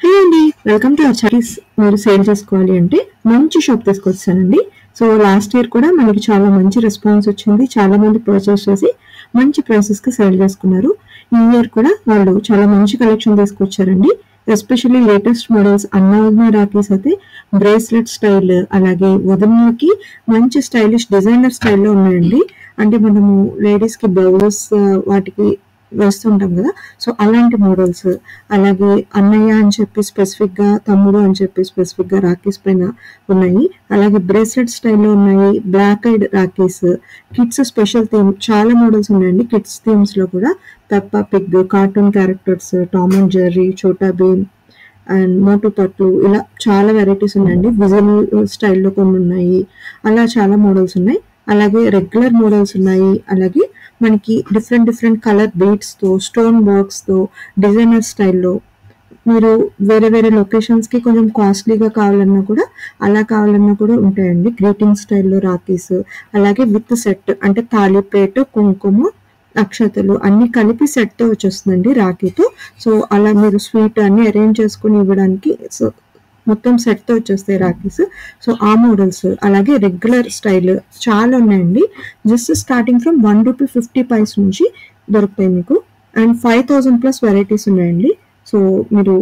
హే అండి, welcome to our channel. మీరు sale చేసుకోవాలి అంటే మంచి షాప్ తీసుకొచ్చానండి. సో లాస్ట్ ఇయర్ కూడా మనకి చాలా మంచి రెస్పాన్స్ వచ్చింది. చాలా మంది పర్చేస్ చేసి మంచి ప్రైసెస్ కి సేల్ చేసుకున్నారు. ఈ ఇయర్ కూడా వాళ్ళు చాలా మంచి కలెక్షన్ తీసుకొచ్చారండి. ఎస్పెషల్లీ లేటెస్ట్ మోడల్స్ అన్న రాఖీస్ అయితే బ్రేస్లెట్ స్టైల్, అలాగే వదనకి మంచి స్టైలిష్ డిజైనర్ స్టైల్లో ఉన్నాయండి. అంటే మనము లేడీస్ కి బ్లౌజెస్ వాటికి వేస్తుంటాం కదా, సో అలాంటి మోడల్స్, అలాగే అన్నయ్య అని చెప్పి స్పెసిఫిక్ గా, తమ్ముడు అని చెప్పి స్పెసిఫిక్ గా రాఖీస్ పైన ఉన్నాయి. అలాగే బ్రేస్లెట్ స్టైల్లో ఉన్నాయి, black eyed rakhis, kids special theme చాలా మోడల్స్ ఉన్నాయండి. కిడ్స్ థీమ్స్ లో కూడా Peppa Pig, cartoon characters, Tom and Jerry, Chhota Bheem and మోటు పట్లు, ఇలా చాలా వెరైటీస్ ఉన్నాయండి. విజువల్ స్టైల్లో కొన్ని ఉన్నాయి, అలా చాలా మోడల్స్ ఉన్నాయి. అలాగే రెగ్యులర్ మోడల్స్ ఉన్నాయి. అలాగే మనకి డిఫరెంట్ కలర్ బీడ్స్ తో, స్టోన్ వర్క్స్ తో, డిజైనర్ స్టైల్లో, మీరు వేరే వేరే లొకేషన్స్ కి కొంచెం కాస్ట్లీగా కావాలన్నా కూడా, అలా కావాలన్నా కూడా ఉంటాయండి. గ్రీటింగ్ స్టైల్లో రాఖీస్, అలాగే విత్ సెట్, అంటే తాళిపేట, కుంకుమ, అక్షతలు అన్ని కలిపి సెట్ తో వచ్చేస్తుందండి రాఖీతో. సో అలా మీరు స్వీట్ అన్ని అరేంజ్ చేసుకుని ఇవ్వడానికి మొత్తం సెట్ తో వచ్చేస్తాయి రాఖీస్. సో ఆ మోడల్స్, అలాగే రెగ్యులర్ స్టైల్ చాలా ఉన్నాయండి. జస్ట్ స్టార్టింగ్ ఫ్రమ్ ₹1.50 నుంచి దొరుకుతాయి మీకు. అండ్ 5000+ వెరైటీస్ ఉన్నాయండి. సో మీరు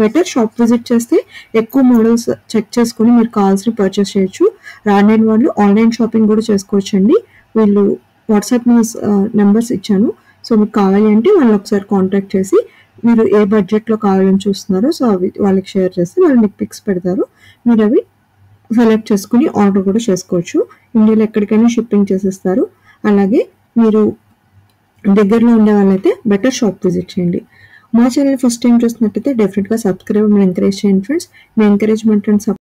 బెటర్ షాప్ విజిట్ చేస్తే ఎక్కువ మోడల్స్ చెక్ చేసుకుని మీరు కావాల్సిన పర్చేస్ చేయొచ్చు. రాని వాళ్ళు ఆన్లైన్ షాపింగ్ కూడా చేసుకోవచ్చు అండి. వీళ్ళు వాట్సాప్ నెంబర్స్ ఇచ్చాను. సో మీకు కావాలి అంటే వాళ్ళు ఒకసారి కాంటాక్ట్ చేసి మీరు ఏ బడ్జెట్లో కావాలని చూస్తున్నారో సో అవి వాళ్ళకి షేర్ చేస్తే వాళ్ళు మీకు పిక్స్ పెడతారు. మీరు అవి సెలెక్ట్ చేసుకుని ఆర్డర్ కూడా చేసుకోవచ్చు. ఇండియాలో ఎక్కడికైనా షిప్పింగ్ చేసేస్తారు. అలాగే మీరు దగ్గరలో ఉండే వాళ్ళైతే బెటర్ షాప్ విజిట్ చేయండి. మా ఛానల్ ఫస్ట్ టైం చూస్తున్నట్టయితే డెఫినెట్గా సబ్స్క్రైబ్ మీ ఎంకరేజ్ చేయండి friends. Me encouragement and support.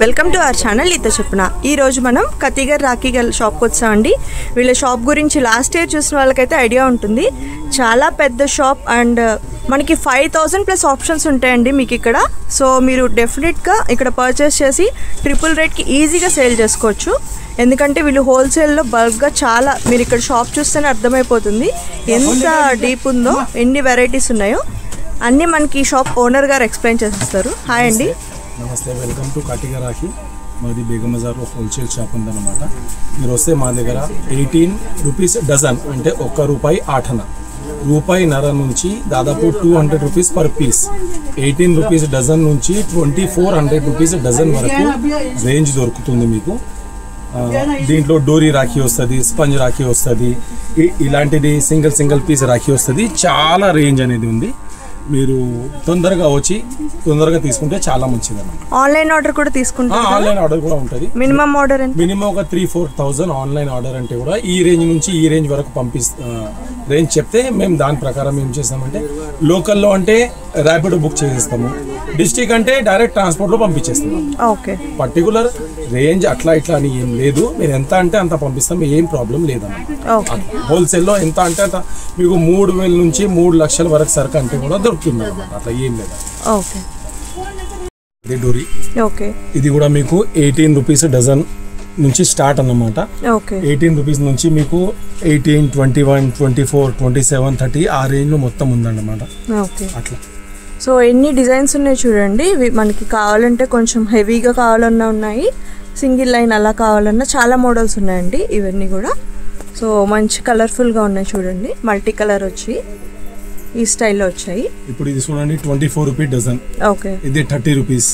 Welcome to our channel ఈత చెప్పున. ఈరోజు మనం కతిగర్ రాఖీ షాప్కి వచ్చామండి. వీళ్ళ షాప్ గురించి లాస్ట్ ఇయర్ చూసిన వాళ్ళకైతే ఐడియా ఉంటుంది. చాలా పెద్ద షాప్ అండ్ మనకి 5000+ ఆప్షన్స్ ఉంటాయండి మీకు ఇక్కడ. సో మీరు డెఫినెట్గా ఇక్కడ పర్చేస్ చేసి ట్రిపుల్ రేట్కి ఈజీగా సేల్ చేసుకోవచ్చు. ఎందుకంటే వీళ్ళు హోల్సేల్లో బల్క్గా చాలా, మీరు ఇక్కడ షాప్ చూస్తేనే అర్థమైపోతుంది ఎంత డీప్ ఉందో, ఎన్ని వెరైటీస్ ఉన్నాయో అన్నీ మనకి షాప్ ఓనర్ గారు ఎక్స్ప్లెయిన్ చేసేస్తారు. హాయ్ అండి. నమస్తే, వెల్కమ్ టు కటిగర్ రాఖీ. మాది బేగం బజార్లో హోల్సేల్ షాప్ ఉందన్నమాట. మీరు వస్తే మా దగ్గర 18 రూపీస్ డజన్, అంటే ₹1 8 రూపాయిన్నర నుంచి దాదాపు 200 rupees per piece, 18 rupees dozen నుంచి 2400 రూపీస్ డజన్ వరకు రేంజ్ దొరుకుతుంది మీకు. దీంట్లో డోరీ రాఖీ వస్తుంది, స్పంజ్ రాఖీ వస్తుంది, ఇలాంటిది సింగిల్ పీస్ రాఖీ వస్తుంది. చాలా రేంజ్ అనేది ఉంది. మీరు తొందరగా వచ్చి తొందరగా తీసుకుంటే చాలా మంచిది అన్నమాట. ఆన్లైన్ ఆర్డర్ కూడా తీసుకుంటారు. ఆన్లైన్ ఆర్డర్ కూడా ఉంటుంది. మినిమం ఆర్డర్ మినిమం ఒక 3-4,000 ఆన్లైన్ ఆర్డర్ అంటే కూడా ఈ రేంజ్ నుంచి ఈ రేంజ్ వరకు రేంజ్ చెప్తే మేము దాని ప్రకారం ఏం చేస్తామంటే, లోకల్లో అంటే ర్యాపిడో బుక్ చేసేస్తాము, డిస్ట్రిక్ట్ అంటే డైరెక్ట్ ట్రాన్స్పోర్ట్లో పంపించేస్తాము. ఓకే, పర్టికులర్ రేంజ్ అట్లా ఇట్లా అని ఏం లేదు. మీరు ఎంత అంటే అంత పంపిస్తాం, ఏం ప్రాబ్లం లేదన్నమాట. హోల్సేల్లో ఎంత అంటే అంత, మీకు 3,000 నుంచి 3 లక్షల వరకు సరుకు అంటే కూడా దొరుకుతుంది అన్నమాట. అట్లా ఏం లేదు. ఓకే, ఇది డోరీ. ఓకే, ఇది కూడా మీకు 18 రూపీస్ డజన్ నుంచి స్టార్ట్ అన్నమాట. 18 రూపీస్ నుంచి మీకు 18, 21, 24, 27, 30 ఆ రేంజ్లో మొత్తం ఉందన్నమాట. అట్లా. సో ఎన్ని డిజైన్స్ ఉన్నాయి చూడండి. మనకి కావాలంటే కొంచెం హెవీగా కావాలన్నా ఉన్నాయి, సింగిల్ లైన్ అలా కావాలన్నా చాలా మోడల్స్ ఉన్నాయండి ఇవన్నీ కూడా. సో మంచి కలర్ఫుల్గా ఉన్నాయి చూడండి, మల్టీ కలర్ వచ్చి ఈ స్టైల్లో వచ్చాయి. ఇప్పుడు ఇది చూడండి, 24 రూపీ డజన్. ఓకే, ఇది 30 రూపీస్,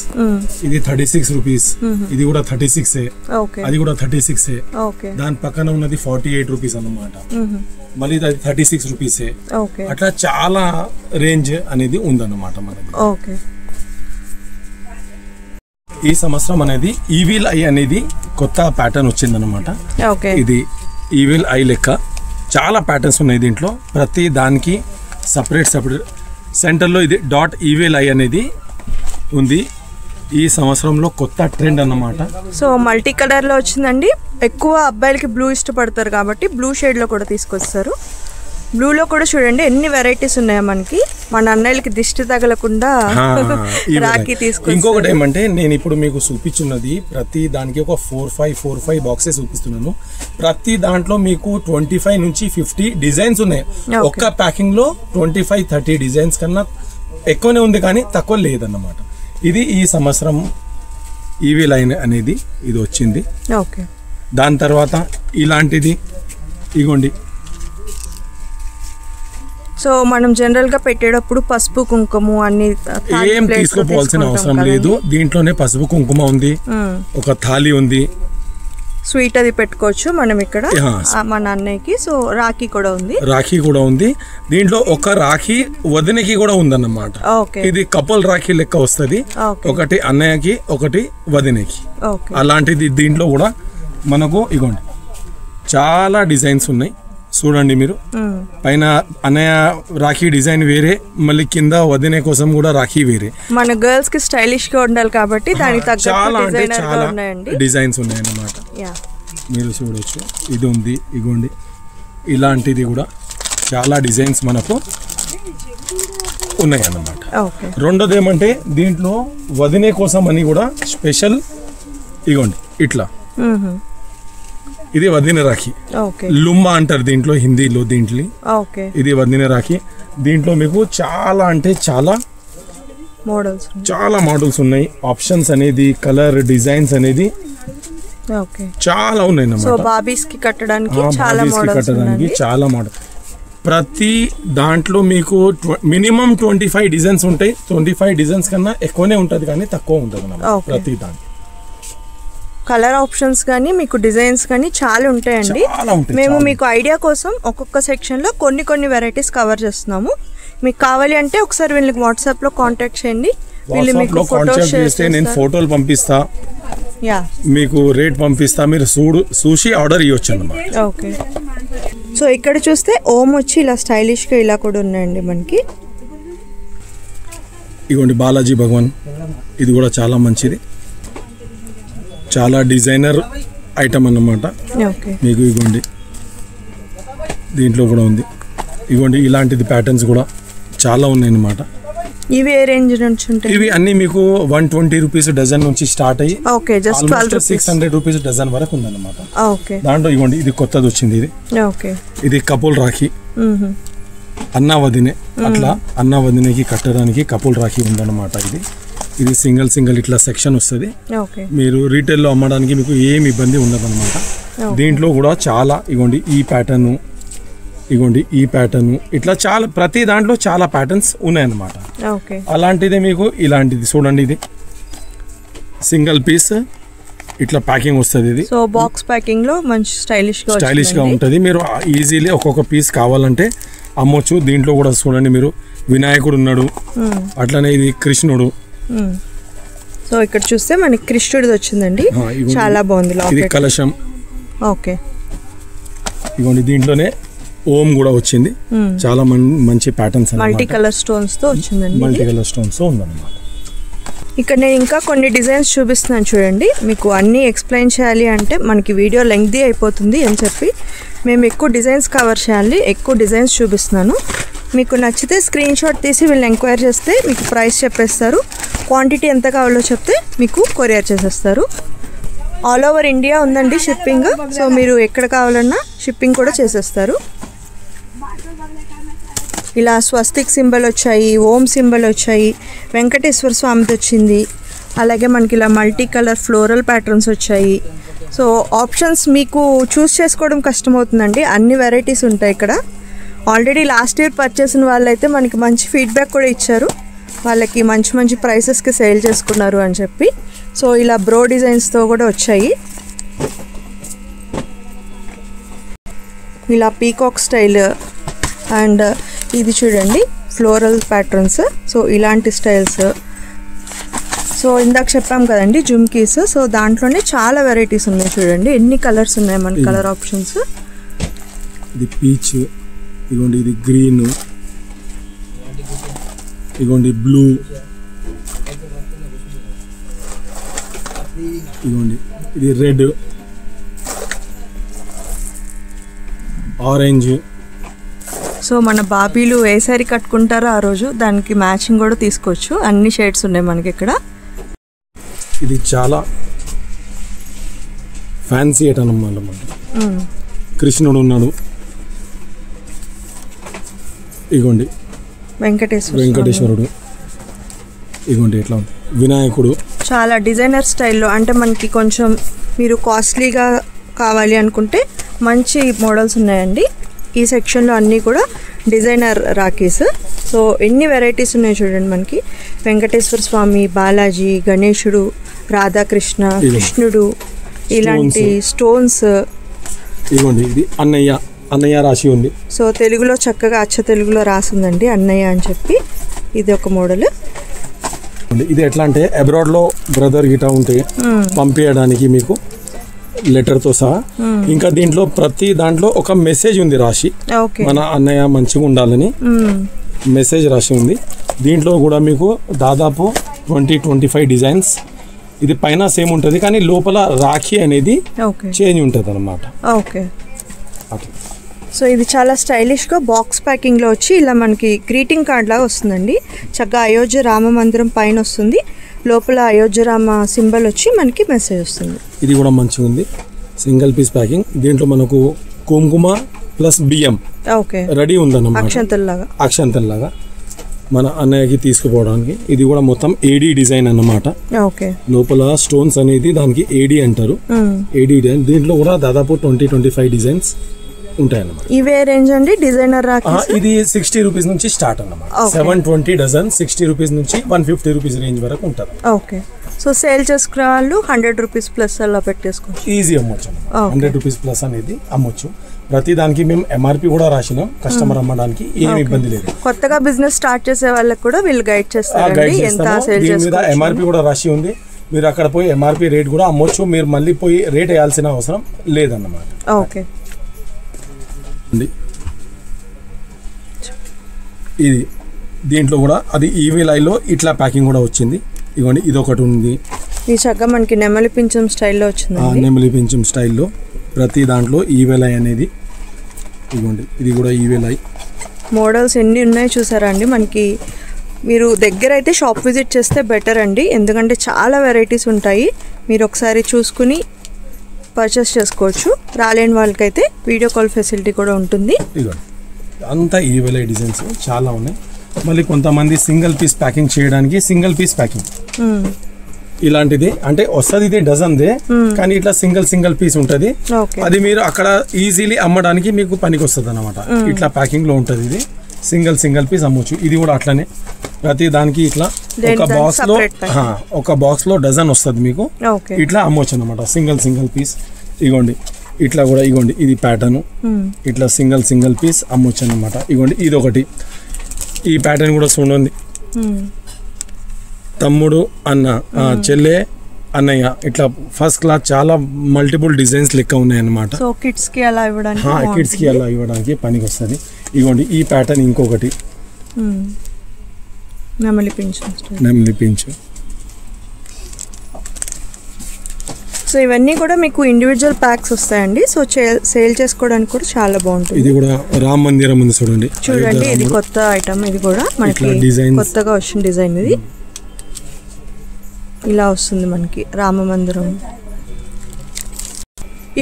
ఇది 36 రూపీస్, ఇది కూడా 36. అది కూడా 36. దాని పక్కన ఉన్నది 48 రూపీస్ అన్నమాట. మళ్ళీ అది 36 రూపీస్. అట్లా చాలా రేంజ్ అనేది ఉందన్నమాట మనకి. ఓకే, ఈ సంవత్సరం అనేది ఈవిల్ ఐ అనేది కొత్త ప్యాటర్న్ వచ్చిందన్నమాట. ఇది ఈవిల్ ఐ లెక్క చాలా ప్యాటర్న్స్ ఉన్నాయి దీంట్లో. ప్రతి దానికి సపరేట్ సెంటర్లో ఇది డాట్ ఈవిల్ ఐ అనేది ఉంది. ఈ సంవత్సరంలో కొత్త ట్రెండ్ అన్నమాట. సో మల్టీ కలర్లో వచ్చిందండి. ఎక్కువ అబ్బాయిలకి బ్లూ ఇష్టపడతారు కాబట్టి బ్లూ షేడ్లో కూడా తీసుకొస్తారు. బ్లూలో కూడా చూడండి ఎన్ని వెరైటీస్ ఉన్నాయో మనకి. మన అన్నయ్యలకి దిష్టి తగలకుండా రాఖీ తీసుకొచ్చి. ఇంకొకటి ఏమంటే, నేను ఇప్పుడు మీకు చూపించున్నది ప్రతి దానికి ఒక 4-5 బాక్సెస్ చూపిస్తున్నాను. ప్రతి దాంట్లో మీకు 25 నుంచి 50 డిజైన్స్ ఉన్నాయి. ఒక్క ప్యాకింగ్ లో 25-30 డిజైన్స్ కన్నా ఎక్కువనే ఉంది కానీ తక్కువ లేదన్నమాట. ఇది ఈ సంవత్సరం ఈవీ లైన్ అనేది ఇది వచ్చింది. ఓకే. దాని తర్వాత ఇలాంటిది ఇగోండి. సో మనం జనరల్ గా పెట్టేటప్పుడు పసుపు కుంకుమ అన్ని ఏం తీసుకోపోవాల్సిన అవసరం లేదు. దీంట్లోనే పసుపు కుంకుమ ఉంది, ఒక థాలి ఉంది, స్వీట్ అది పెట్టుకోవచ్చు మనం ఇక్కడ మన అన్నయ్యకి. సో రాఖీ కూడా ఉంది. దీంట్లో ఒక రాఖీ వదినకి కూడా ఉందన్నమాట. ఇది కపుల్ రాఖీ లెక్క వస్తుంది, ఒకటి అన్నయ్యకి ఒకటి వదినకి. అలాంటిది దీంట్లో కూడా మనకు ఇగోండి చాలా డిజైన్స్ ఉన్నాయి చూడండి మీరు. పైన అన్నయ్య రాఖీ డిజైన్ వేరే, మళ్ళీ కింద వదినే కోసం కూడా రాఖీ వేరే. మన గర్ల్స్ కి స్టైలిష్ గా ఉండాలి కాబట్టి దానికి తగ్గట్టు చాలా అంటే చాలా డిజైన్స్ ఉన్నాయి అన్నమాట. మీరు చూడొచ్చు, ఇది ఉంది ఇగోండి. ఇలాంటిది కూడా చాలా డిజైన్స్ మనకు ఉన్నాయి అన్నమాట. రెండోది ఏమంటే దీంట్లో వదినే కోసం అని కూడా స్పెషల్ ఇగోండి ఇట్లా. ఇది వదిన రాఖీ, లుమ్మా అంటారు దీంట్లో హిందీలో. దీంట్లో ఇది వదిన రాఖీ. దీంట్లో మీకు చాలా అంటే చాలా మోడల్స్ ఉన్నాయి. ఆప్షన్స్ అనేది, కలర్ డిజైన్స్ అనేది చాలా ఉన్నాయి అన్నమాట. బాబీస్ కి కట్టడానికి చాలా మోడల్. ప్రతి దాంట్లో మీకు మినిమం 25 డిజైన్స్ ఉంటాయి. 25 డిజైన్స్ కన్నా ఎక్కువనే ఉంటుంది కానీ తక్కువ ఉంటుంది అన్నమాట ప్రతి దాంట్లో. కలర్ ఆప్షన్స్ కానీ మీకు డిజైన్స్ కానీ చాలా ఉంటాయండి. మేము మీకు ఐడియా కోసం ఒక్కొక్క సెక్షన్ లో కొన్ని వెరైటీస్ కవర్ చేస్తున్నాము. మీకు కావాలి అంటే ఒకసారి వీళ్ళకి వాట్సాప్ లో కాంటాక్ట్ చేయండి. వీళ్ళు మీకు ఫోటోస్ చేస్తే నేను ఫోటోలు పంపిస్తా, మీకు రేట్ పంపిస్తా, మీరు చూసి ఆర్డర్ ఇవ్వచ్చు అన్నమాట. ఓకే. సో ఇక్కడ చూస్తే ఓం వచ్చి ఇలా స్టైలిష్ గా ఇలా కూడా ఉన్నాయండి మనకి. ఇగోండి బాలాజీ భగవాన్, ఇది కూడా చాలా మంచిది, చాలా డిజైనర్ ఐటమ్ అన్నమాట. మీకు ఇగోండి దీంట్లో కూడా ఉంది. ఇగోండి ఇలాంటిది ప్యాటర్న్స్ కూడా చాలా ఉన్నాయి అన్నమాట. ఇవి ఏ రేంజ్ నుంచి ఉంటాయి? ఇవి అన్ని మీకు 120 రూపీస్ డజన్ నుంచి స్టార్ట్ అయ్యి 600 రూపీస్ డజన్ వరకు ఉందన్నమాట. దాంట్లో ఇవ్వండి ఇది కొత్తది వచ్చింది. ఇది కపుల్ రాఖీ, అన్నా వదినే, అట్లా అన్నా వదినేకి కట్టడానికి కపుల్ రాఖీ ఉందన్నమాట. ఇది సింగిల్ ఇట్లా సెక్షన్ వస్తుంది. మీరు రీటైల్ లో అమ్మడానికి మీకు ఏమి ఇబ్బంది ఉండదు అనమాట. దీంట్లో కూడా చాలా ఇగోండి ఈ ప్యాటర్న్, ఇగోండి ఈ ప్యాటర్న్, ఇట్లా చాలా ప్రతి దాంట్లో చాలా ప్యాటర్న్స్ ఉన్నాయన్నమాట. అలాంటిదే మీకు ఇలాంటిది చూడండి, ఇది సింగిల్ పీస్ ఇట్లా ప్యాకింగ్ వస్తుంది. ఇది సో బాక్స్ ప్యాకింగ్ లో మంచి స్టైలిష్ గా ఉంటుంది. మీరు ఈజీలీ ఒక్కొక్క పీస్ కావాలంటే అమ్మొచ్చు. దీంట్లో కూడా చూడండి మీరు వినాయకుడు ఉన్నాడు, అట్లనే ఇది కృష్ణుడు. సో ఇక్కడ చూస్తే మనకి కృష్ణుడిది వచ్చిందండి, చాలా బాగుంది. ఇది కలశం. ఓకే. ఇగోండి దీంట్లోనే ఓం కూడా వచ్చింది, చాలా మంచి ప్యాటర్న్స్, మల్టీ కలర్ స్టోన్స్ తో వచ్చిందండి. మల్టీ కలర్ స్టోన్స్ తో ఉందన్నమాట. ఇక్కడ నేను ఇంకా కొన్ని డిజైన్స్ చూపిస్తున్నాను చూడండి. మీకు అన్నీ ఎక్స్ప్లెయిన్ చేయాలి అంటే మనకి వీడియో లెంగ్తీ అయిపోతుంది అని చెప్పి మేము ఎక్కువ డిజైన్స్ కవర్ చేయాలి, ఎక్కువ డిజైన్స్ చూపిస్తున్నాను. మీకు నచ్చితే స్క్రీన్ షాట్ తీసి వీళ్ళని ఎంక్వైరీ చేస్తే మీకు ప్రైస్ చెప్పేస్తారు. క్వాంటిటీ ఎంత కావాలో చెప్తే మీకు కొరియర్ చేసేస్తారు. ఆల్ ఓవర్ ఇండియా ఉందండి షిప్పింగ్. సో మీరు ఎక్కడ కావాలన్నా షిప్పింగ్ కూడా చేసేస్తారు. ఇలా స్వస్తిక్ సింబల్ వచ్చాయి, ఓం సింబల్ వచ్చాయి, వెంకటేశ్వర స్వామిది వచ్చింది, అలాగే మనకి ఇలా మల్టీ కలర్ ఫ్లోరల్ ప్యాటర్న్స్ వచ్చాయి. సో ఆప్షన్స్ మీకు చూస్ చేసుకోవడం కష్టమవుతుందండి, అన్ని వెరైటీస్ ఉంటాయి ఇక్కడ. ఆల్రెడీ లాస్ట్ ఇయర్ పర్చేస్ వాళ్ళైతే మనకి మంచి ఫీడ్బ్యాక్ కూడా ఇచ్చారు, వాళ్ళకి మంచి ప్రైసెస్కి సేల్ చేసుకున్నారు అని చెప్పి. సో ఇలా బ్రో డిజైన్స్తో కూడా వచ్చాయి. ఇలా పీకాక్ స్టైల్ అండ్ ఇది చూడండి ఫ్లోరల్ ప్యాటర్న్స్. సో ఇలాంటి స్టైల్స్. సో ఇందాక చెప్పాం కదండి జుమ్కీస్. సో దాంట్లోనే చాలా వెరైటీస్ ఉన్నాయి చూడండి, ఎన్ని కలర్స్ ఉన్నాయి మన కలర్ ఆప్షన్స్. ఇది పీచ్, ఇగోండి ఇది గ్రీన్, ఇగోండి బ్లూ, ఇగోండి ఇది రెడ్, ఆరెంజ్. సో మన బాబీలు ఏ సారీ కట్టుకుంటారో ఆ రోజు దానికి మ్యాచింగ్ కూడా తీసుకోవచ్చు, అన్ని షేడ్స్ ఉన్నాయి మనకి ఇక్కడ. ఇది చాలా ఫ్యాన్సీ ఐటమ్ అన్నమాట. కృష్ణుడు ఉన్నాడు, ఇగోండి వెంకటేశ్వరుడు, ఇదిగోండి ఎట్లా ఉంది వినాయకుడు చాలా డిజైనర్ స్టైల్లో, అంటే మనకి కొంచెం మీరు కాస్ట్లీగా కావాలి అనుకుంటే మంచి మోడల్స్ ఉన్నాయండి. ఈ సెక్షన్లో అన్నీ కూడా డిజైనర్ రాఖీస్. సో ఎన్ని వెరైటీస్ ఉన్నాయో చూడండి. మనకి వెంకటేశ్వర స్వామి, బాలాజీ, గణేశుడు, రాధాకృష్ణ, కృష్ణుడు, ఇలాంటి స్టోన్స్. ఇదిగోండి ఇది అన్నయ్య రాశి ఉంది. సో తెలుగులో చక్కగా అచ్చ తెలుగులో రాసిందండి అన్నయ్య అని చెప్పి. ఇది ఒక మోడల్. ఇది ఎట్లా అంటే అబ్రాడ్లో బ్రదర్ గిటా ఉంటే పంపించడానికి మీకు లెటర్తో సహా. ఇంకా దీంట్లో ప్రతి దాంట్లో ఒక మెసేజ్ ఉంది రాశి, మన అన్నయ్య మంచిగా ఉండాలని మెసేజ్ రాసి ఉంది. దీంట్లో కూడా మీకు దాదాపు 20-25 డిజైన్స్. ఇది పైన సేమ్ ఉంటుంది కానీ లోపల రాఖీ అనేది చేంజ్ ఉంటుంది అన్నమాట. ఓకే. సో ఇది చాలా స్టైలిష్గా బాక్స్ ప్యాకింగ్లో వచ్చి ఇలా మనకి గ్రీటింగ్ కార్డ్ లాగా వస్తుందండి. చక్కగా అయోధ్య రామ మందిరం పైన వస్తుంది, లోపల అయోధ్య రామ సింబల్ వచ్చి మనకి మెసేజ్ వస్తుంది. ఇది కూడా మంచిగా ఉంది, సింగిల్ పీస్ ప్యాకింగ్. దీంట్లో మనకు కుంకుమ ప్లస్ బియ్యం రెడీ ఉందన్నమాట, అక్షంతల్లాగా మన అన్నయ్యకి తీసుకుపోవడానికి. ఇది కూడా మొత్తం ఏడీ డిజైన్ అన్నమాట. లోపల స్టోన్స్ అనేది దానికి ఏడీ అంటారు. ఏడీ డిజైన్. దీంట్లో కూడా దాదాపు 20-25 డిజైన్స్ ఉంటాయన్నమాట. ఇవే రేంజ్ అండి డిజైనర్ రాఖీస్? ఇది 60 రూపీస్ నుంచి స్టార్ట్ అన్నమాట. 720 డజన్ 60 రూపీస్ నుంచి 150 రూపీస్ రేంజ్ వరకు ఉంటుంది. ఓకే. సో సేల్ చేసుకునే వాళ్ళు 100 రూపీస్ ప్లస్ అలా పెట్టేసుకోవచ్చు, ఈజీ అమ్మొచ్చు. 100 రూపీస్ ప్లస్ అనేది అమ్మొచ్చు. ప్రతి దానికి మేము ఎంఆర్పి కూడా రాసినాం, కస్టమర్ అమ్మడానికి ఏమి ఇబ్బంది లేదు. కొత్తగా బిజినెస్ స్టార్ట్ చేసే వాళ్ళకి కూడా వీళ్ళు గైడ్ చేస్తారు. దీని మీద ఎంఆర్పి కూడా రాసి ఉంది. మీరు అక్కడ పోయి ఎంఆర్పి రేట్ కూడా అమ్మొచ్చు. మీరు మళ్ళీ పోయి రేట్ వేయాల్సిన అవసరం లేదన్నమాట. ఓకే. ఇది దీంట్లో కూడా అది ఈవీ లైలో ఇట్లా ప్యాకింగ్ కూడా వచ్చింది. ఇదిగోండి ఇది ఒకటి ఉంది. ఈ చక్కగా మనకి నెమలి పింఛం స్టైల్లో వచ్చింది. నెమలి పింఛం స్టైల్లో ప్రతి దాంట్లో ఈవెలై అనేది. ఇదిగోండి ఇది కూడా ఈవెలై. మోడల్స్ ఎన్ని ఉన్నాయో చూసారా అండి. మనకి మీరు దగ్గర అయితే షాప్ విజిట్ చేస్తే బెటర్ అండి, ఎందుకంటే చాలా వెరైటీస్ ఉంటాయి. మీరు ఒకసారి చూసుకుని పర్చేస్ చేసుకోవచ్చు. రాలేని వాళ్ళకైతే వీడియో కాల్ ఫెసిలిటీ కూడా ఉంటుంది. ఇదిగోండి అంతా ఈవెలై డిజైన్స్ చాలా ఉన్నాయి. మళ్ళీ కొంతమంది సింగిల్ పీస్ ప్యాకింగ్ చేయడానికి సింగిల్ పీస్ ప్యాకింగ్ ఇలాంటిది అంటే వస్తుంది. ఇది డజన్దే కానీ ఇట్లా సింగిల్ పీస్ ఉంటుంది. అది మీరు అక్కడ ఈజీలీ అమ్మడానికి మీకు పనికి వస్తుంది అనమాట. ఇట్లా ప్యాకింగ్ లో ఉంటుంది. ఇది సింగిల్ పీస్ అమ్మొచ్చు. ఇది కూడా అట్లనే ప్రతి దానికి ఇట్లా ఒక బాక్స్ లో డజన్ వస్తుంది మీకు. ఇట్లా అమ్మొచ్చు అనమాట సింగిల్ పీస్. ఇగోండి ఇట్లా కూడా ఇగోండి ఇది ప్యాటర్న్. ఇట్లా సింగిల్ పీస్ అమ్మొచ్చు అనమాట. ఇగోండి ఇది ఒకటి. ఈ ప్యాటర్న్ కూడా చూడండి. తమ్ముడు అన్న, చెల్లె అన్నయ్య, ఇట్లా ఫస్ట్ క్లాస్ చాలా మల్టిపుల్ డిజైన్స్ లెక్క ఉన్నాయి అన్నమాట. కిడ్స్ కి అలా ఇవ్వడానికి పనికి వస్తుంది. ఇగోండి ఈ ప్యాటర్న్ ఇంకొకటి నెమలి పింఛు. సో ఇవన్నీ కూడా మీకు ఇండివిజువల్ ప్యాక్స్ వస్తాయండి. సో సేల్ చేసుకోవడానికి కూడా చాలా బాగుంటుంది. ఇది కూడా రామ మందిరం ఉంది చూడండి. ఇది కొత్త ఐటమ్. ఇది కూడా మనకి కొత్తగా వచ్చిన డిజైన్. ఇది ఇలా వస్తుంది మనకి రామ మందిరం.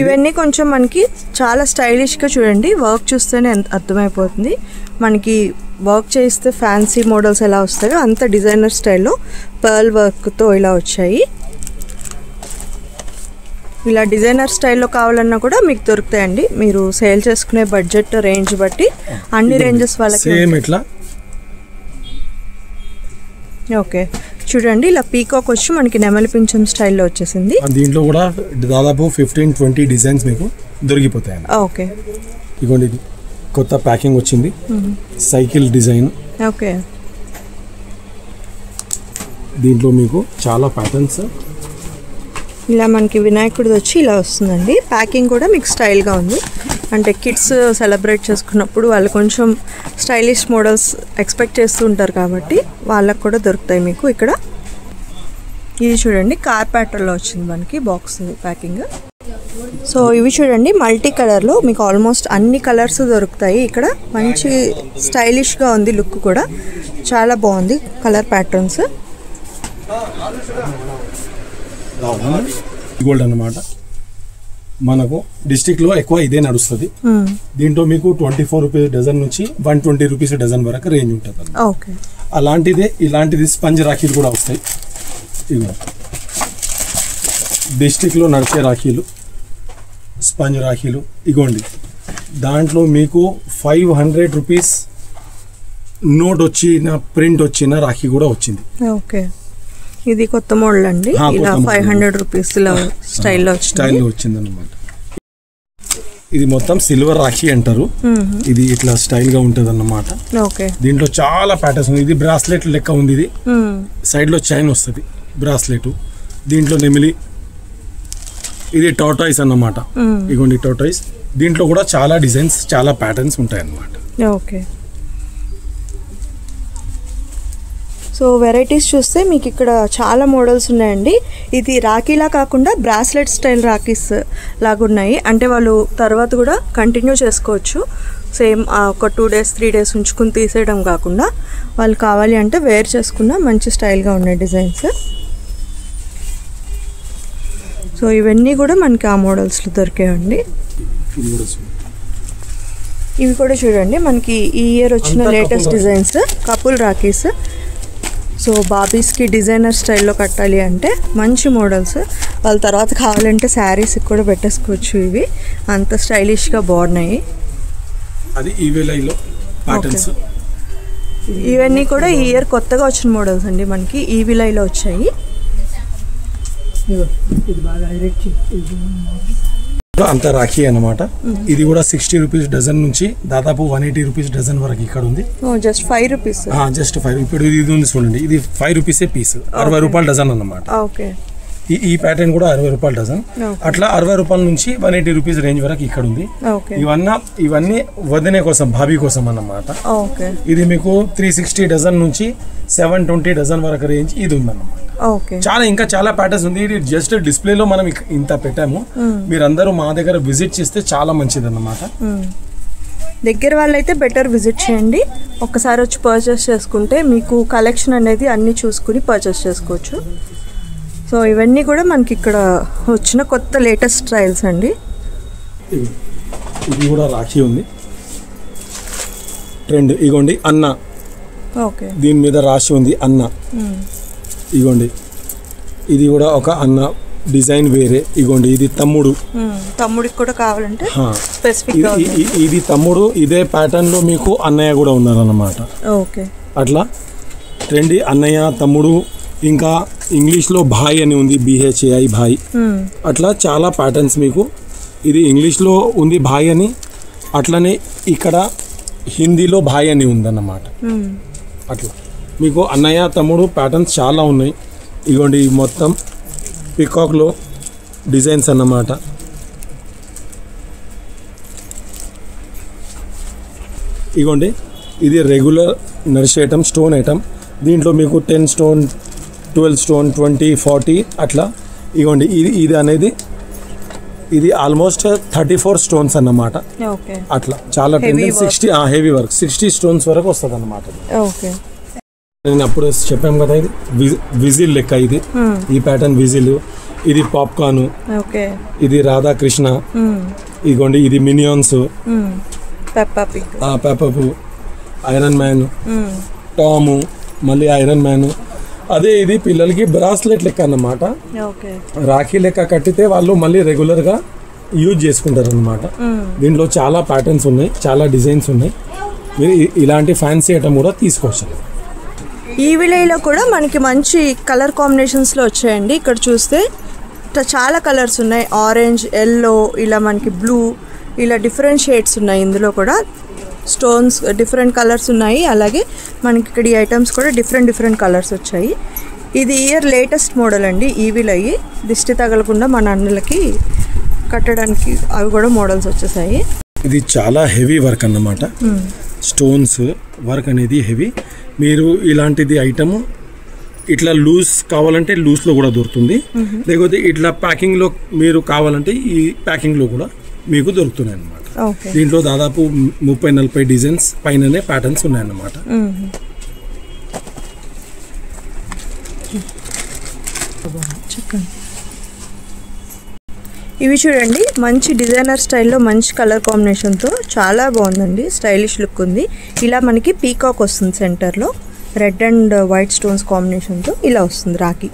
ఇవన్నీ కొంచెం మనకి చాలా స్టైలిష్గా చూడండి. వర్క్ చూస్తేనే అర్థమైపోతుంది. మనకి వర్క్ చేస్తే ఫ్యాన్సీ మోడల్స్ ఎలా వస్తాయో అంత డిజైనర్ స్టైల్లో పర్ల్ వర్క్తో ఇలా వచ్చాయి. ఇలా డిజైనర్ స్టైల్లో కావాలన్నా కూడా మీకు దొరుకుతాయండి. మీరు సేల్ చేసుకునే బడ్జెట్ రేంజ్ బట్టి అన్ని రేంజెస్ వాళ్ళకి. ఓకే చూడండి ఇలా పీకాక్ వచ్చి మనకి నెమలి పింఛం స్టైల్లో వచ్చేసింది. దీంట్లో కూడా దాదాపు 15-20 డిజైన్స్ మీకు దొరికిపోతాయి. ఓకే ఇదిగోండి ఇది కొత్త ప్యాకింగ్ వచ్చింది. Cycle design. ఓకే దీంట్లో మీకు చాలా ప్యాటర్న్స్. ఇలా మనకి వినాయకుడిది వచ్చి ఇలా వస్తుందండి. ప్యాకింగ్ కూడా మీకు స్టైల్గా ఉంది. అంటే కిడ్స్ సెలబ్రేట్ చేసుకున్నప్పుడు వాళ్ళు కొంచెం స్టైలిష్ మోడల్స్ ఎక్స్పెక్ట్ చేస్తూ ఉంటారు కాబట్టి వాళ్ళకు కూడా దొరుకుతాయి మీకు ఇక్కడ. ఇది చూడండి కార్ ప్యాటర్న్లో వచ్చింది మనకి బాక్స్ ప్యాకింగ్. సో ఇవి చూడండి మల్టీ కలర్లో మీకు ఆల్మోస్ట్ అన్ని కలర్స్ దొరుకుతాయి ఇక్కడ. మంచి స్టైలిష్గా ఉంది, లుక్ కూడా చాలా బాగుంది కలర్ ప్యాటర్న్స్. గోల్డ్ అన్నమాట. మనకు డిస్ట్రిక్ట్ లో ఎక్కువ ఇదే నడుస్తుంది. దీంట్లో మీకు 24 రూపీస్ డజన్ నుంచి 120 రూపీస్ డజన్ వరకు రేంజ్ ఉంటుంది. అలాంటిదే ఇలాంటిది స్పంజ్ రాఖీలు కూడా వస్తాయి. ఇవి డిస్ట్రిక్ట్లో నడిచే రాఖీలు, స్పంజ్ రాఖీలు. ఇగోండి, దాంట్లో మీకు 500 రూపీస్ నోట్ వచ్చిన, ప్రింట్ వచ్చిన రాఖీ కూడా వచ్చింది. ఓకే, ఇది కొత్త మోడల్ అండి. ఇలా 500 రూపీస్ స్టైల్లో వచ్చింది అన్నమాట. ఇది మొత్తం సిల్వర్ రాఖీ అంటారు. ఇది ఇట్లా స్టైల్ గా ఉంటది అన్నమాట. దీంట్లో చాలా ప్యాటర్న్స్ ఉంది. ఇది బ్రాస్లెట్ లెక్క ఉంది. ఇది సైడ్ లో చైన్ వస్తుంది బ్రాస్లెట్. దీంట్లో నెమిలి, ఇది టోటాయిస్ అన్నమాట. ఇగోండి టోటాయిస్. దీంట్లో కూడా చాలా డిజైన్స్, చాలా ప్యాటర్న్స్ ఉంటాయి అన్నమాట. ఓకే, సో వెరైటీస్ చూస్తే మీకు ఇక్కడ చాలా మోడల్స్ ఉన్నాయండి. ఇది రాఖీలా కాకుండా బ్రాస్లెట్ స్టైల్ రాఖీస్ లాగా ఉన్నాయి. అంటే వాళ్ళు తర్వాత కూడా కంటిన్యూ చేసుకోవచ్చు. సేమ్ ఒక 2 days 3 days ఉంచుకుని తీసేయడం కాకుండా వాళ్ళు కావాలి అంటే వేర్ చేసుకున్న మంచి స్టైల్గా ఉన్నాయి డిజైన్స్. సో ఇవన్నీ కూడా మనకి ఆ మోడల్స్లో దొరికాయండి. ఇవి కూడా చూడండి, మనకి ఈ ఇయర్ వచ్చిన latest designs couple rakhis. So బాబీస్కి డిజైనర్ స్టైల్లో కట్టాలి అంటే మంచి మోడల్స్. వాళ్ళ తర్వాత కావాలంటే శారీస్కి కూడా పెట్టేసుకోవచ్చు. ఇవి అంత స్టైలిష్గా బాగున్నాయి. అది ఈవిలైలో ప్యాటర్న్స్. ఇవన్నీ కూడా ఈ ఇయర్ కొత్తగా వచ్చిన మోడల్స్ అండి. మనకి ఈవిలైలో వచ్చాయి. అంత రాఖీ అన్నమాట. ఇది కూడా 60 రూపీస్ డజన్ నుంచి దాదాపు 180 రూపీస్ డజన్ వరకు ఇక్కడ ఉంది. Just 5 rupees. జస్ట్ 5. ఇప్పుడు ఇది ఉంది చూడండి, ఇది 5 రూపీసే పీస్. 60 రూపాయలు డజన్ అన్నమాట. ఓకే, ఈ ప్యాటర్న్ కూడా 60 రూపాయలు డజన్. అట్లా 60 రూపాయల నుంచి 180 రూపీస్ రేంజ్ వరకు ఇక్కడ ఉంది. ఇవన్నీ వదినే కోసం, భాబీ కోసం అన్నమాట. ఇది మీకు 360 డజన్ నుంచి 720 డజన్ వరకు రేంజ్ ఇది ఉందన్నమాట. చాలా ఇంకా చాలా ప్యాటర్న్స్ ఉంది. ఇది జస్ట్ డిస్ప్లేలో మనం ఇంత పెట్టాము. మీరందరూ మా దగ్గర విజిట్ చేస్తే చాలా మంచిది అన్నమాట. దగ్గర వాళ్ళైతే బెటర్ విజిట్ చేయండి. ఒక్కసారి వచ్చి పర్చేస్ చేసుకుంటే మీకు కలెక్షన్ అనేది అన్ని చూసుకుని పర్చేస్ చేసుకోవచ్చు. సో ఇవన్నీ కూడా మనకి ఇక్కడ వచ్చిన కొత్త లేటెస్ట్ స్టైల్స్ అండి. ఇది కూడా రాఖీ ఉంది ట్రెండ్. ఇగోండి అన్న, ఓకే, దీని మీద రాసి ఉంది అన్న. ఇగోండి ఇది కూడా ఒక అన్న డిజైన్ వేరే. ఇగోండి ఇది తమ్ముడు. తమ్ముడికి కూడా కావాలంటే స్పెసిఫిక్. ఇది తమ్ముడు. ఇదే ప్యాటర్న్ లో మీకు అన్నయ్య కూడా ఉన్నారన్నమాట. ఓకే, అట్లా ట్రెండీ అన్నయ్య, తమ్ముడు. ఇంకా ఇంగ్లీష్లో భాయ్ అని ఉంది, BHAI భాయ్. అట్లా చాలా ప్యాటర్న్స్ మీకు. ఇది ఇంగ్లీష్లో ఉంది భాయ్ అని, అట్లనే ఇక్కడ హిందీలో భాయ్ అని ఉందన్నమాట. అట్లా మీకు అన్నయ్య, తమ్ముడు ప్యాటర్న్స్ చాలా ఉన్నాయి. ఇగోండి మొత్తం పికాక్లో డిజైన్స్ అన్నమాట. ఇగోండి ఇది రెగ్యులర్ నడిచే ఐటమ్, స్టోన్ ఐటమ్. దీంట్లో మీకు 10 స్టోన్, 12 స్టోన్, 20, 40 అట్లా. ఇగోండి ఇది అనేది ఇది ఆల్మోస్ట్ 34 స్టోన్స్ అన్నమాట. అట్లా చాలా 60 హెవీ వర్క్ 60 స్టోన్స్ వరకు వస్తుంది అన్నమాట. నేను అప్పుడు చెప్పాము కదా, ఇది విజిల్ లెక్క. ఇది ఈ ప్యాటర్న్ విజిల్. ఇది పాప్కార్న్. ఇది రాధాకృష్ణ. ఇగోండి ఇది మినియాన్స్, పెప్పపు, ఐరన్ మ్యాన్, టాము, మళ్ళీ ఐరన్ మ్యాన్. అదే ఇది పిల్లలకి బ్రాస్లెట్ లెక్క అన్నమాట. రాఖీ లెక్క కట్టితే వాళ్ళు మళ్ళీ రెగ్యులర్గా యూజ్ చేసుకుంటారు అన్నమాట. దీంట్లో చాలా ప్యాటర్న్స్ ఉన్నాయి, చాలా డిజైన్స్ ఉన్నాయి. మీరు ఇలాంటి ఫ్యాన్సీ ఐటమ్ కూడా తీసుకోవచ్చు. ఈ విలేలో కూడా మనకి మంచి కలర్ కాంబినేషన్స్లో వచ్చాయండి. ఇక్కడ చూస్తే చాలా కలర్స్ ఉన్నాయి. ఆరెంజ్, ఎల్లో, ఇలా మనకి బ్లూ, ఇలా డిఫరెంట్ షేడ్స్ ఉన్నాయి. ఇందులో కూడా స్టోన్స్ డిఫరెంట్ కలర్స్ ఉన్నాయి. అలాగే మనకి ఇక్కడ ఈ ఐటమ్స్ కూడా డిఫరెంట్ కలర్స్ వచ్చాయి. ఇది ఇయర్ లేటెస్ట్ మోడల్ అండి. ఈవిల్ అయ్యి దిష్టి తగలకుండా మన అన్నలకి కట్టడానికి అవి కూడా మోడల్స్ వచ్చేసాయి. ఇది చాలా హెవీ వర్క్ అన్నమాట. స్టోన్స్ వర్క్ అనేది హెవీ. మీరు ఇలాంటిది ఐటమ్ ఇట్లా లూజ్ కావాలంటే లూజ్లో కూడా దొరుకుతుంది. లేకపోతే ఇట్లా ప్యాకింగ్లో మీరు కావాలంటే ఈ ప్యాకింగ్లో కూడా మీకు దొరుకుతున్నాయి అన్నమాట. దీంట్లో దాదాపు 30-40 డిజైన్స్ పైననే ప్యాటర్న్స్ ఉన్నాయన్నమాట. ఇవి చూడండి, మంచి డిజైనర్ స్టైల్లో మంచి కలర్ కాంబినేషన్తో చాలా బాగుందండి. స్టైలిష్ లుక్ ఉంది. ఇలా మనకి పీకాక్ వస్తుంది సెంటర్లో. రెడ్ అండ్ వైట్ స్టోన్స్ కాంబినేషన్తో ఇలా వస్తుంది రాఖీ.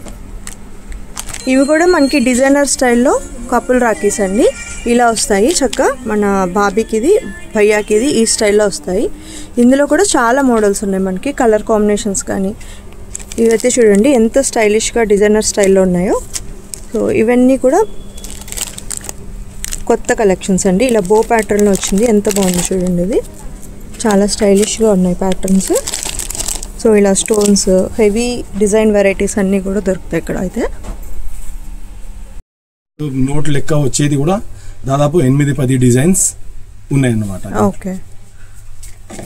ఇవి కూడా మనకి డిజైనర్ స్టైల్లో కపుల్ రాఖీస్ అండి. ఇలా వస్తాయి చక్కగా మన బాబీకి ఇది భయ్యాకి ఇది ఈ స్టైల్లో వస్తాయి. ఇందులో కూడా చాలా మోడల్స్ ఉన్నాయి మనకి, కలర్ కాంబినేషన్స్ కానీ. ఇవైతే చూడండి ఎంత స్టైలిష్గా డిజైనర్ స్టైల్లో ఉన్నాయో. సో ఇవన్నీ కూడా కొత్త కలెక్షన్స్ అండి. ఇలా బో ప్యాటర్న్లో వచ్చింది, ఎంత బాగుంది చూడండి. ఇది చాలా స్టైలిష్గా ఉన్నాయి ప్యాటర్న్స్. సో ఇలా స్టోన్స్, హెవీ డిజైన్ వెరైటీస్ అన్నీ కూడా దొరుకుతాయి ఇక్కడ. అయితే నోట్ లెక్క వచ్చేది కూడా దాదాపు 8-10 డిజైన్స్ ఉన్నాయన్నమాట. ఓకే.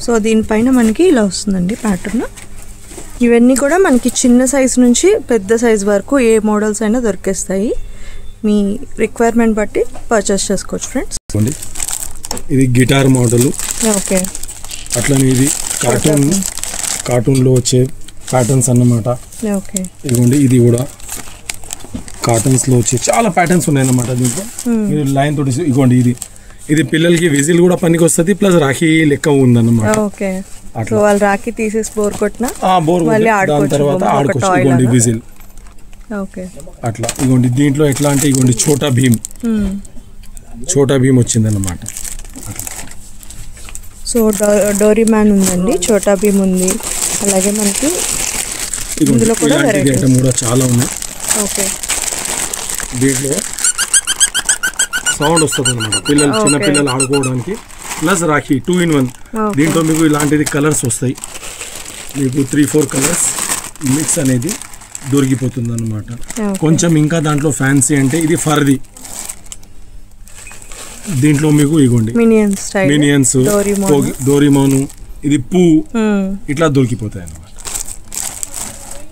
సో దీనిపైన మనకి ఇలా వస్తుందండి ప్యాటర్న్. ఇవన్నీ కూడా మనకి చిన్న సైజ్ నుంచి పెద్ద సైజ్ వరకు ఏ మోడల్స్ అయినా దొరికేస్తాయి. మీ రిక్వైర్మెంట్ బట్టి పర్చేస్ చేసుకోవచ్చు ఫ్రెండ్స్. ఇది గిటార్ మోడల్. ఓకే. అట్లనే ఇది కార్టూన్లో వచ్చే ప్యాటర్న్స్ అన్నమాట. ఓకే. ఇదిగోండి ఇది కూడా కార్టూన్స్లో వచ్చే చాలా ప్యాటర్న్స్ ఉన్నాయన్నమాట. దీంట్లో మీరు లైన్ తోటి ఇదిగోండి ఇది పిల్లలకి విజిల్ కూడా పనికి వస్తుంది, ప్లస్ రాఖీ లెక్క ఉందన్నమాట. ఓకే. సో వాళ్ళు రాఖీ తీసేసి బోర్ కొట్టినా దాని తర్వాత ఆడుకోవచ్చు. ఇదిగోండి విజిల్. ఓకే. అట్లా ఇదిగోండి దీంట్లో ఎట్లా అంటే ఇదిగోండి ఛోటా భీమ్ వచ్చిందన్నమాట. సో డోరీ మ్యాన్ ఉందండి, ఛోటా భీమ్ ఉంది, అలాగే మనకి ఇందులో కూడా ఐటమ్ కూడా చాలా ఉన్నాయి. ఓకే. దీంట్లో సౌండ్ వస్తుంది అనమాట చిన్న పిల్లలు ఆడుకోవడానికి, ప్లస్ రాఖీ 2 in 1. దీంట్లో మీకు ఇలాంటిది కలర్స్ వస్తాయి, మీకు 3-4 కలర్స్ మిక్స్ అనేది దొరికిపోతుంది అనమాట. కొంచెం ఇంకా దాంట్లో ఫ్యాన్సీ అంటే ఇది ఫర్ది. దీంట్లో మీకు ఇగోండి మినియన్స్, డోరీమోను, ఇది పూ ఇట్లా దొరికిపోతాయి అన్నమాట.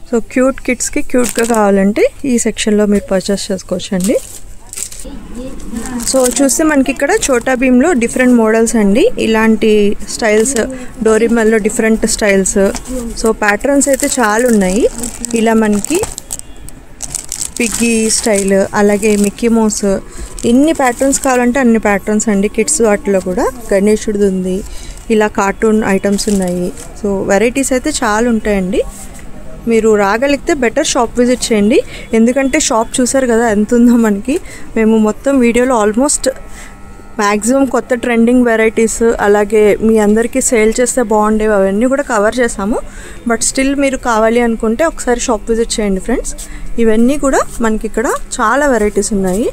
సో క్యూట్ కిడ్స్కి క్యూట్గా కావాలంటే ఈ సెక్షన్లో మీరు పర్చేస్ చేసుకోవచ్చండి. సో చూస్తే మనకి ఇక్కడ ఛోటా భీమ్లో డిఫరెంట్ మోడల్స్ అండి, ఇలాంటి స్టైల్స్, డోరీమన్లో డిఫరెంట్ స్టైల్స్. సో ప్యాటర్న్స్ అయితే చాలా ఉన్నాయి. ఇలా మనకి పిగ్గీ స్టైల్, అలాగే మిక్కీ మౌస్, ఎన్ని ప్యాటర్న్స్ కావాలంటే అన్ని ప్యాటర్న్స్ అండి. కిడ్స్ వాటిలో కూడా గణేశుడిది ఉంది, ఇలా కార్టూన్ ఐటమ్స్ ఉన్నాయి. సో వెరైటీస్ అయితే చాలా ఉంటాయండి. మీరు రాగలిగితే బెటర్ షాప్ విజిట్ చేయండి, ఎందుకంటే షాప్ చూసారు కదా ఎంత ఉందో మనకి. మేము మొత్తం వీడియోలో ఆల్మోస్ట్ మ్యాక్సిమం కొత్త ట్రెండింగ్ వెరైటీస్, అలాగే మీ అందరికీ సేల్ చేస్తే బాగుండేవి అవన్నీ కూడా కవర్ చేసాము. బట్ స్టిల్ మీరు కావాలి అనుకుంటే ఒకసారి షాప్ విజిట్ చేయండి ఫ్రెండ్స్. ఇవన్నీ కూడా మనకి ఇక్కడ చాలా వెరైటీస్ ఉన్నాయి.